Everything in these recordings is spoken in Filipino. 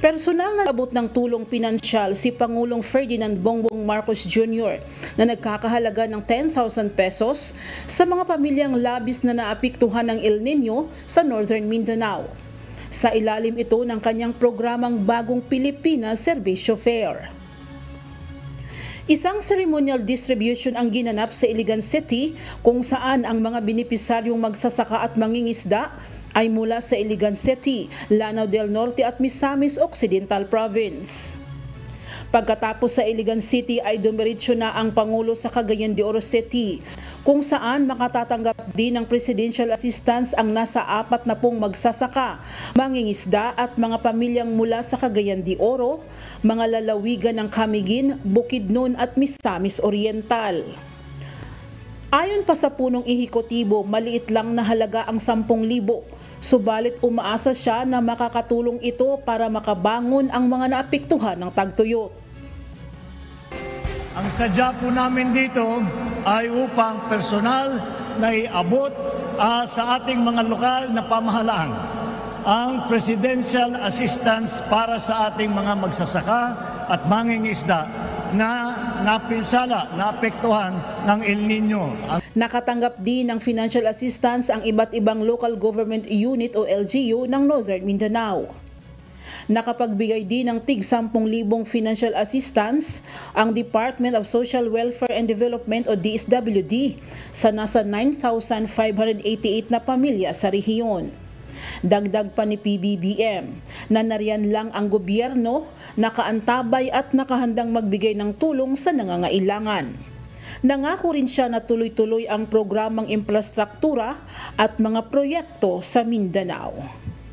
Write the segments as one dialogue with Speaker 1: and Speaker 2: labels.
Speaker 1: Personal na abot ng tulong pinansyal si Pangulong Ferdinand Bongbong Marcos Jr. na nagkakahalaga ng 10,000 pesos sa mga pamilyang labis na naapektuhan ng El Nino sa Northern Mindanao. Sa ilalim ito ng kanyang programang Bagong Pilipinas Serbisyo Fair. Isang ceremonial distribution ang ginanap sa Iligan City kung saan ang mga benepisaryong magsasaka at mangingisda ay mula sa Iligan City, Lanao del Norte at Misamis Occidental Province. Pagkatapos sa Iligan City ay dumiretso na ang Pangulo sa Cagayan de Oro City, kung saan makatatanggap din ng presidential assistance ang nasa 40 magsasaka, mangingisda at mga pamilyang mula sa Cagayan de Oro, mga lalawigan ng Camiguin, Bukidnon at Misamis Oriental. Ayon pa sa punong ehekutibo, maliit lang na halaga ang 10,000, subalit umaasa siya na makakatulong ito para makabangon ang mga naapektuhan ng tagtuyot.
Speaker 2: Ang sadya po namin dito ay upang personal na iabot sa ating mga lokal na pamahalaan ang presidential assistance para sa ating mga magsasaka at mangingisda na napinsala, naapektuhan ng El Nino.
Speaker 1: Nakatanggap din ng financial assistance ang iba't ibang local government unit o LGU ng Northern Mindanao. Nakapagbigay din ng tig 10,000 financial assistance ang Department of Social Welfare and Development o DSWD sa nasa 9,588 na pamilya sa rehiyon. Dagdag pa ni PBBM na nariyan lang ang gobyerno, nakaantabay at nakahandang magbigay ng tulong sa nangangailangan. Nangako rin siya na tuloy-tuloy ang programang infrastruktura at mga proyekto sa Mindanao.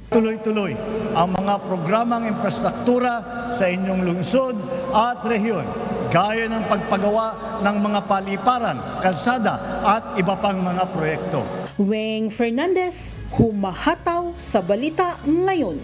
Speaker 2: Tuloy-tuloy ang mga programang infrastruktura sa inyong lungsod at rehiyon, gaya ng pagpagawa ng mga paliparan, kalsada at iba pang mga proyekto.
Speaker 1: Weng Fernandez, humahataw sa Balita Ngayon.